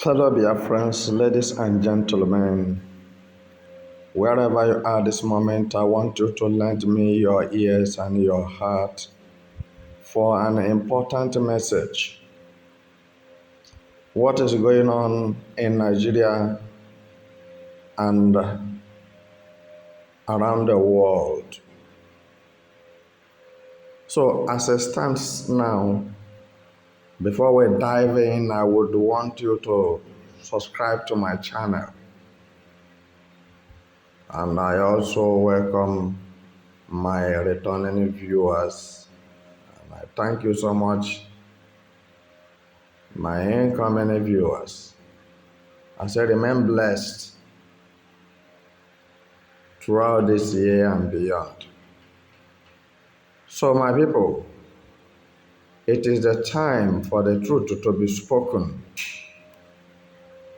Fellow Biafrans, ladies and gentlemen, wherever you are this moment, I want you to lend me your ears and your heart for an important message. What is going on in Nigeria and around the world? So, as it stands now, before we dive in, I would want you to subscribe to my channel. And I also welcome my returning viewers. And I thank you so much, my incoming viewers. I say remain blessed throughout this year and beyond. So my people, it is the time for the truth to be spoken.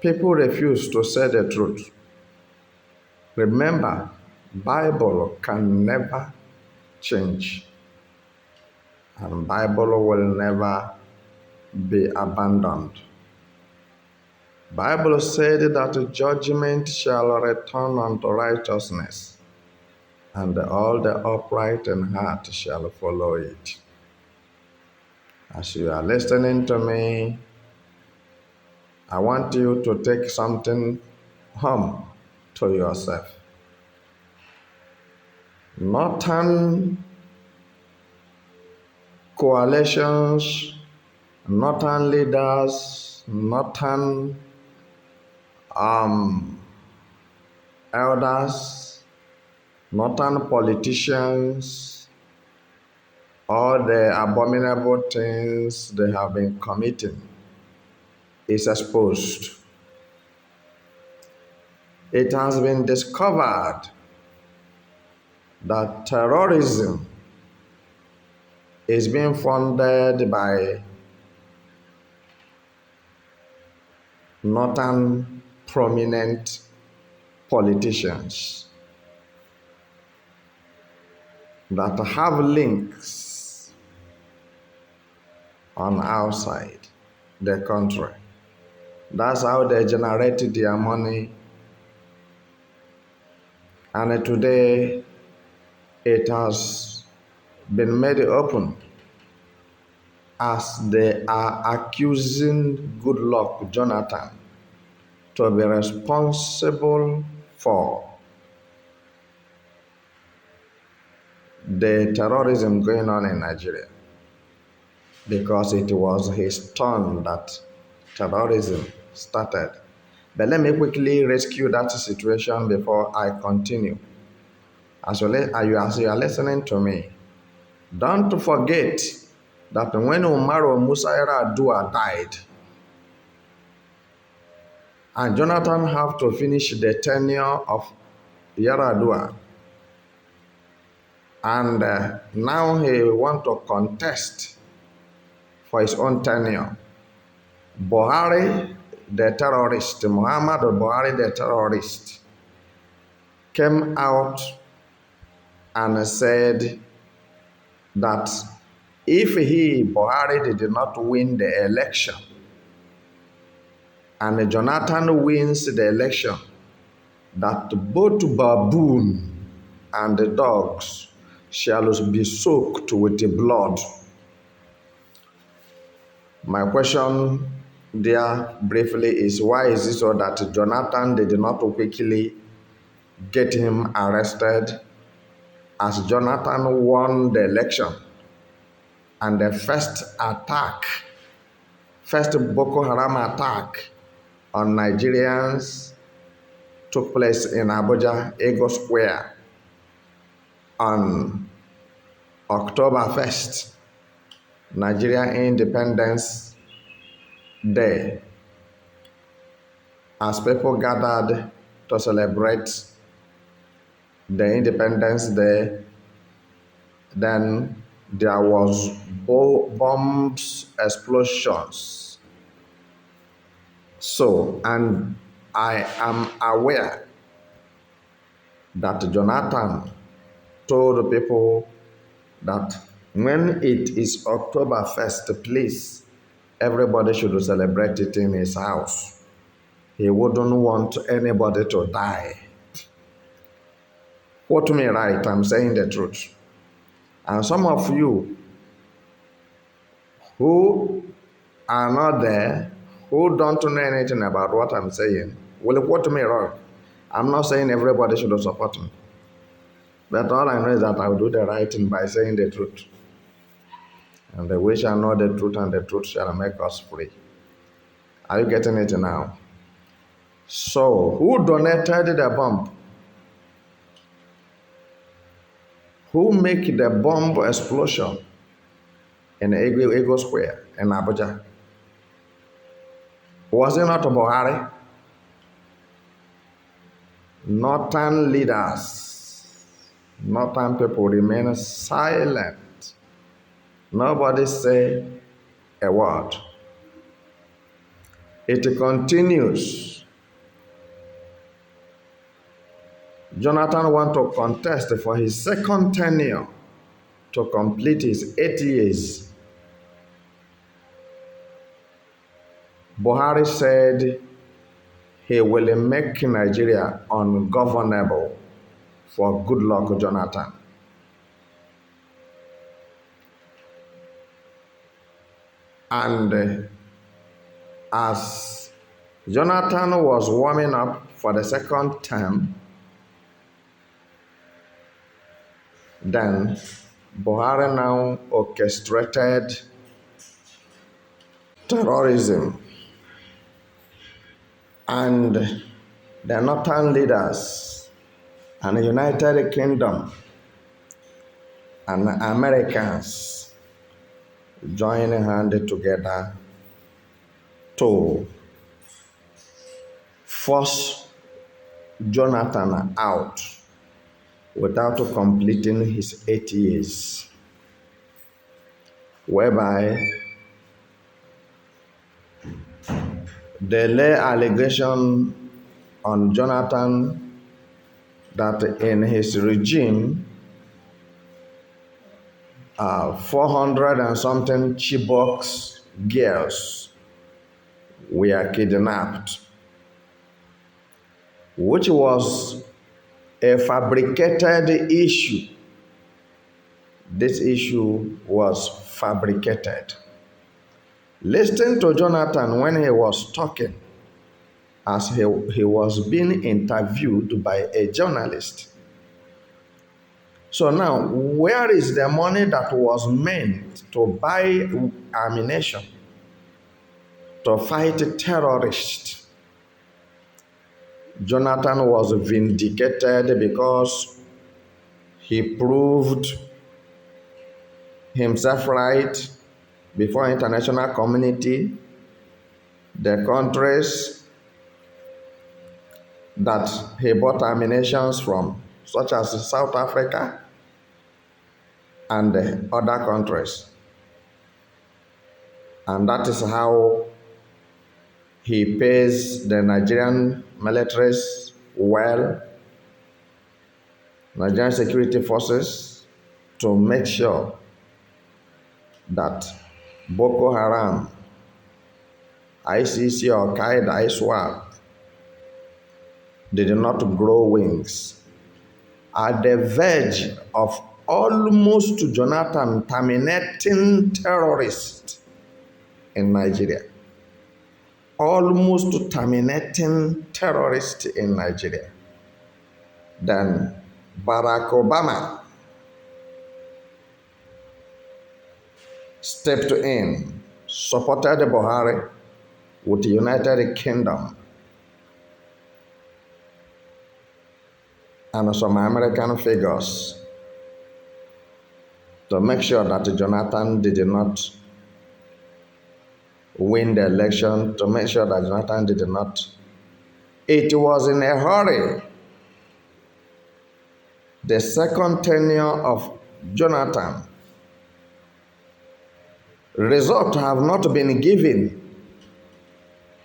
People refuse to say the truth. Remember, Bible can never change, and Bible will never be abandoned. Bible said that judgment shall return unto righteousness, and all the upright in heart shall follow it. As you are listening to me, I want you to take something home to yourself. Northern coalitions, northern leaders, northern elders, northern politicians, all the abominable things they have been committing is exposed. It has been discovered that terrorism is being funded by northern prominent politicians that have links on outside the country. That's how they generate their money. And today it has been made open as they are accusing Goodluck Jonathan to be responsible for the terrorism going on in Nigeria, because it was his turn that terrorism started. But let me quickly rescue that situation before I continue. As you are listening to me, don't forget that when Umaru Musa Yar'Adua died, and Jonathan have to finish the tenure of Yar'Adua, and now he want to contest for his own tenure. Buhari, the terrorist, Muhammadu Buhari, the terrorist, came out and said that if he, Buhari, did not win the election, and Jonathan wins the election, that both baboon and the dogs shall be soaked with the blood. My question there briefly is, why is it so that Jonathan did not quickly get him arrested, as Jonathan won the election and the first Boko Haram attack on Nigerians took place in Abuja, Ego Square, on October 1st, Nigeria Independence Day, as people gathered to celebrate the Independence Day. Then there was bombs, explosions. So, and I am aware that Jonathan told the people that when it is October 1st, please, everybody should celebrate it in his house. he wouldn't want anybody to die. Quote me right, I'm saying the truth. And some of you who are not there, who don't know anything about what I'm saying, will quote me wrong. I'm not saying everybody should support me. But all I know is that I will do the right thing by saying the truth. And we shall know the truth, and the truth shall make us free. Are you getting it now? So, who donated the bomb? Who make the bomb explosion in Ego Square in Abuja? Was it not Buhari? Northern leaders, Northern people remain silent. Nobody say a word. It continues. Jonathan wants to contest for his second tenure to complete his 8 years. Buhari said he will make Nigeria ungovernable for Goodluck Jonathan. And as Jonathan was warming up for the second term, then Buhari now orchestrated terrorism, and the northern leaders and the United Kingdom and Americans joined hands together to force Jonathan out without completing his 8 years, whereby they lay allegation on Jonathan that in his regime, 400 and something Chibok girls were kidnapped, which was a fabricated issue. This issue was fabricated. Listen to Jonathan when he was talking, as he was being interviewed by a journalist. So now, where is the money that was meant to buy ammunition to fight terrorists? Jonathan was vindicated because he proved himself right before international community, the countries that he bought ammunition from, such as South Africa and other countries. And that is how he pays the Nigerian militaries well, Nigerian security forces, to make sure that Boko Haram, ICC, Al-Qaeda, ISWAP did not grow wings. At the verge of almost Jonathan terminating terrorists in Nigeria. Almost terminating terrorists in Nigeria. Then Barack Obama stepped in, supported Buhari with the United Kingdom and some American figures to make sure that Jonathan did not win the election, to make sure that Jonathan did not. It was in a hurry. The second tenure of Jonathan, results have not been given.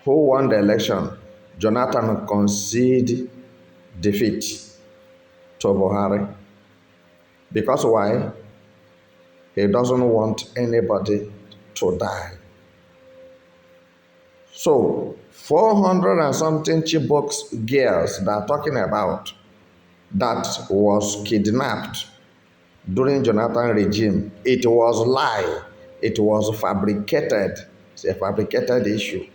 Who won the election? Jonathan conceded defeat to Buhari. Because why? He doesn't want anybody to die. So 400 and something Chibok girls that are talking about that was kidnapped during Jonathan regime, it was lie. It was fabricated. It's a fabricated issue.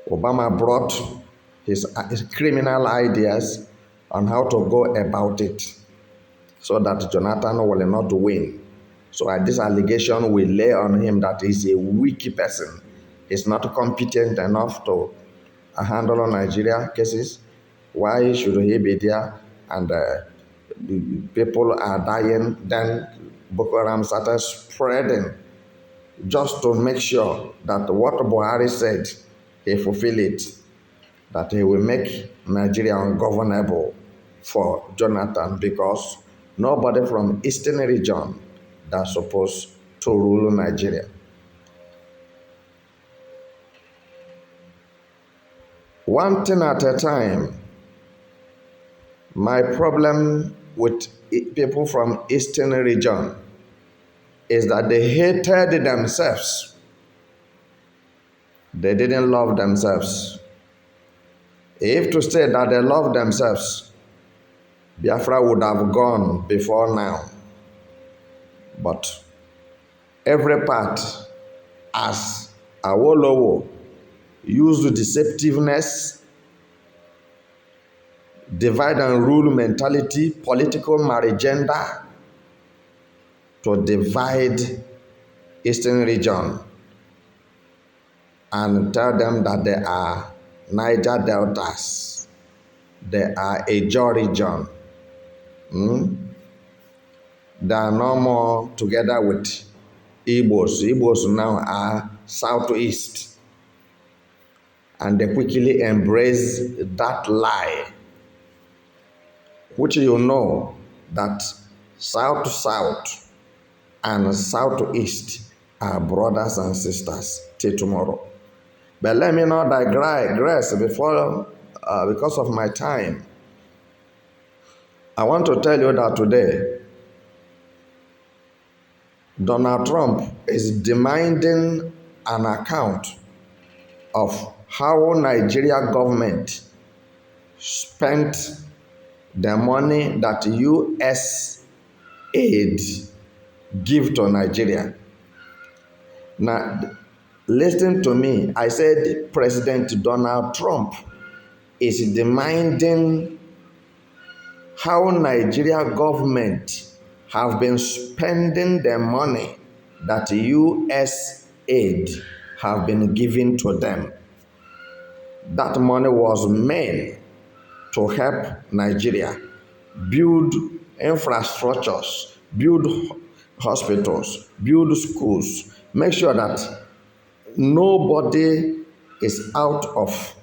Obama brought his criminal ideas on how to go about it so that Jonathan will not win. So this allegation will lay on him that he's a weak person. He's not competent enough to handle Nigeria cases. Why should he be there? And people are dying. Then Boko Haram started spreading just to make sure that what Buhari said, he fulfill it, that he will make Nigeria ungovernable for Jonathan, because nobody from Eastern region that's supposed to rule Nigeria. One thing at a time. My problem with people from Eastern region is that they hated themselves. They didn't love themselves. If to say that they love themselves, Biafra would have gone before now. But every part, as Awolowo used deceptiveness, divide and rule mentality, political marigenda to divide Eastern region and tell them that they are Niger Deltas, they are a Jaw region. They are no more together with Igbos. Igbos now are southeast. And they quickly embrace that lie, which you know that south and southeast are brothers and sisters till tomorrow. But let me not digress because of my time. I want to tell you that today, Donald Trump is demanding an account of how Nigeria government spent the money that U.S. aid give to Nigeria. Now, listen to me. I said President Donald Trump is demanding how Nigeria government have been spending the money that U.S. aid have been given to them. That money was meant to help Nigeria build infrastructures, build hospitals, build schools, make sure that nobody is out of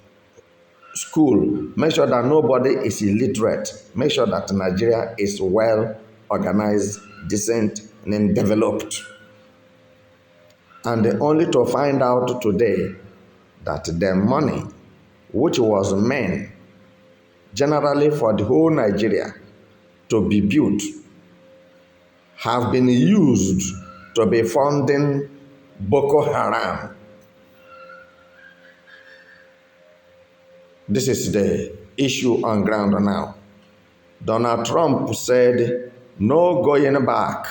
school, make sure that nobody is illiterate, make sure that Nigeria is well organized, decent, and developed. And only to find out today that the money which was meant generally for the whole Nigeria to be built have been used to be funding Boko Haram. This is the issue on ground now. Donald Trump said, no going back.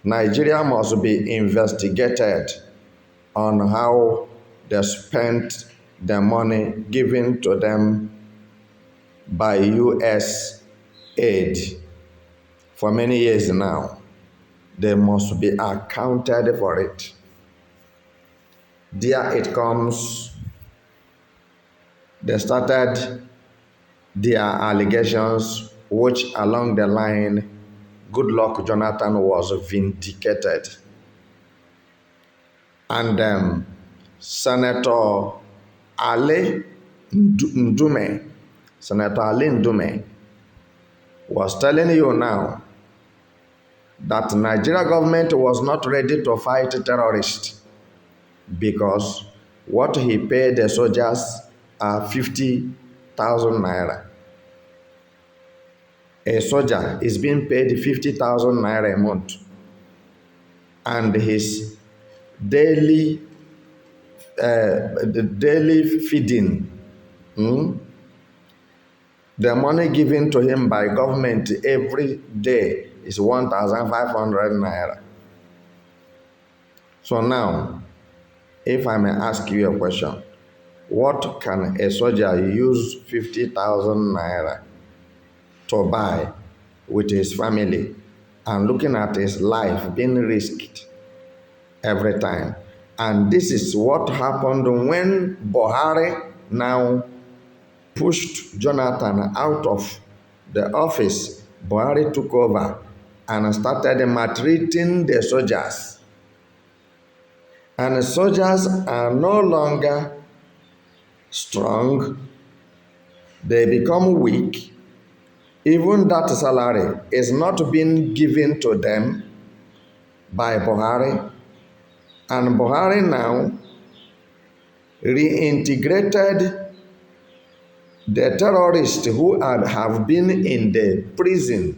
Nigeria must be investigated on how they spent the money given to them by U.S. aid for many years now. They must be accounted for it. There it comes. They started their allegations, which along the line, Goodluck Jonathan was vindicated. And Senator Ali Ndume was telling you now that Nigeria government was not ready to fight terrorists because what he paid the soldiers are 50,000 naira. A soldier is being paid 50,000 naira a month, and his daily the daily feeding. Hmm? The money given to him by government every day is 1,500 naira. So now, if I may ask you a question, what can a soldier use 50,000 naira to buy with his family and looking at his life being risked every time? And this is what happened when Buhari now pushed Jonathan out of the office. Buhari took over and started maltreating the soldiers. And the soldiers are no longer strong, they become weak. Even that salary is not being given to them by Buhari. And Buhari now reintegrated the terrorists who have been in the prison,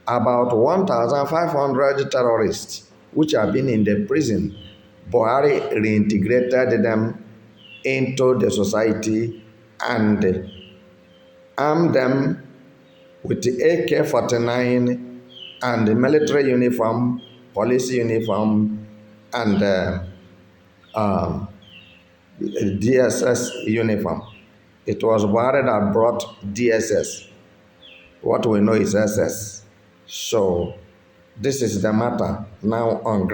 about 1,500 terrorists which have been in the prison. Buhari reintegrated them into the society and armed them with the AK-49 and the military uniform, police uniform, and DSS uniform. It was Buhari that brought DSS. What we know is SS. So this is the matter now on